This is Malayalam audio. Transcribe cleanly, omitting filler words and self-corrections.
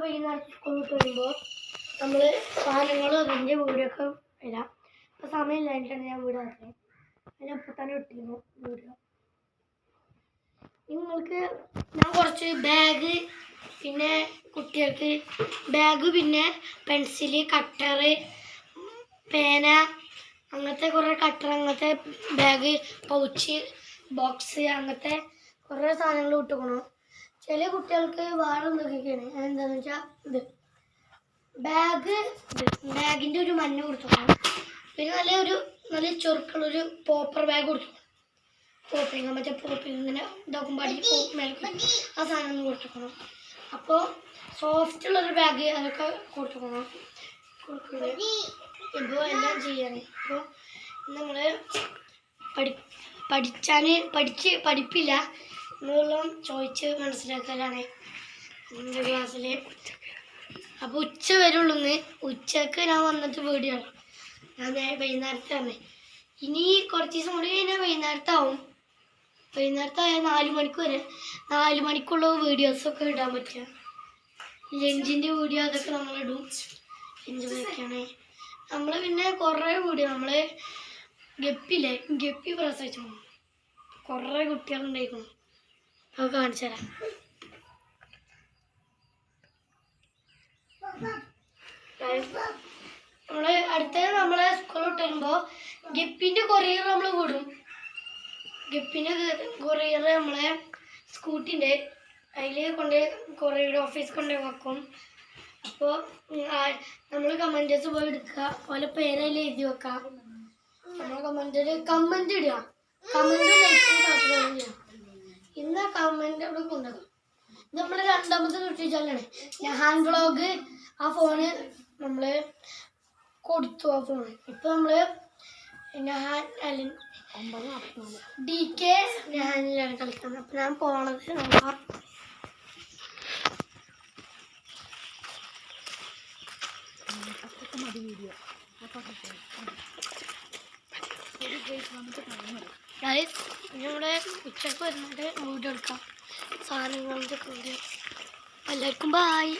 വൈകുന്നേരത്ത് സ്കൂളിൽ വരുമ്പോൾ നമ്മൾ സാധനങ്ങൾ അതിൻ്റെ വീടൊക്കെ വരാം. അപ്പോൾ സമയമില്ലായിട്ടാണ് ഞാൻ വീട് ആക്കുന്നത്. ഞാൻ ഇപ്പോൾ തന്നെ ഇട്ടിരുന്നു വീഡിയോ. നിങ്ങൾക്ക് ഞാൻ കുറച്ച് ബാഗ്, പിന്നെ കുട്ടികൾക്ക് ബാഗ്, പിന്നെ പെൻസില്, കട്ടർ, പേന, അങ്ങനത്തെ കുറേ കട്ടർ, അങ്ങനത്തെ ബാഗ്, പൗച്ച്, ബോക്സ്, അങ്ങനത്തെ കുറേ സാധനങ്ങൾ ഇട്ടുക്കണം. ചില കുട്ടികൾക്ക് വേറെ എന്തൊക്കെയാണ് എന്താണെന്ന് വെച്ചാൽ ഇത് ബാഗിൻ്റെ ഒരു മഞ്ഞ കൊടുത്തോക്കണം. പിന്നെ നല്ല ചൊറുക്കുള്ളൊരു പോപ്പർ ബാഗ് കൊടുത്തോക്കണം. പോപ്പിങ് മറ്റേ പോപ്പിങ് ഇങ്ങനെ ഇതാക്കുമ്പോൾ അടിക്ക് മേൽക്കും ആ സാധനം കൊടുത്തോക്കണം. അപ്പോൾ സോഫ്റ്റുള്ളൊരു ബാഗ് അതൊക്കെ കൊടുത്തോക്കണം. ഇപ്പോൾ എല്ലാം ചെയ്യാണ്. ഇപ്പോൾ നമ്മൾ പഠിപ്പില്ല എന്നെല്ലാം ചോദിച്ച് മനസ്സിലാക്കലാണ് എൻ്റെ ക്ലാസ്സിൽ. അപ്പോൾ ഉച്ച വരുള്ളൂന്ന്. ഉച്ചക്ക് ഞാൻ വന്നിട്ട് വീഡിയോ ഞാൻ വൈകുന്നേരത്താണ്. ഇനി കുറച്ച് ദിവസം കൂടി കഴിഞ്ഞാൽ വൈകുന്നേരത്താവും. വൈകുന്നേരത്തായാൽ 4 മണിക്ക് വരെ 4 മണിക്കുള്ള വീഡിയോസൊക്കെ ഇടാൻ പറ്റുക. ലഞ്ചിൻ്റെ വീഡിയോ അതൊക്കെ നമ്മളിടും. ലഞ്ച് ബ്രേക്കാണ് നമ്മൾ. പിന്നെ കുറേ വീഡിയോ നമ്മൾ ഗപ്പി പ്രസവിച്ചു കുറേ കുട്ടികളുണ്ടായിരിക്കണം. അത് കാണിച്ചു തരാം. നമ്മളെ സ്കൂളിൽ വരുമ്പോൾ ഗപ്പിൻ്റെ കൊറിയർ നമ്മൾ വിടും. ഗപ്പിൻ്റെ കൊറിയർ നമ്മളെ സ്കൂട്ടിൻ്റെ അതിൽ കൊറിയർ ഓഫീസ് കൊണ്ടുപോയി വെക്കും. അപ്പോൾ നമ്മൾ കമൻറ്റേഴ്സ് പോയി എടുക്കുക, ഓലെ പേരതിൽ എഴുതി വെക്കാം. നമ്മൾ കമൻറ്റ് ഇടുക. കമൻറ്റ് ലൈക്കും ഇന്ന് കമൻറ്റ് അവിടെ കൊണ്ടുപോകും. ഇത് നമ്മൾ രണ്ടാമത്തെ യൂട്യൂബ് ചാനലാണ് നഹാൻ വ്ളോഗ്. ആ ഫോണ് നമ്മൾ കൊടുത്തു. ആ ഫോണ് ഇപ്പോൾ നമ്മൾ DK നഹാനിലാണ് കളിക്കുന്നത്. അപ്പം ഞാൻ പോണത് നമ്മുടെ ഉച്ചക്ക് വരുന്നുണ്ട് വീഡിയോ എടുക്കാം സാധനങ്ങളുടെ കൂടി. എല്ലാവർക്കും ബായ്.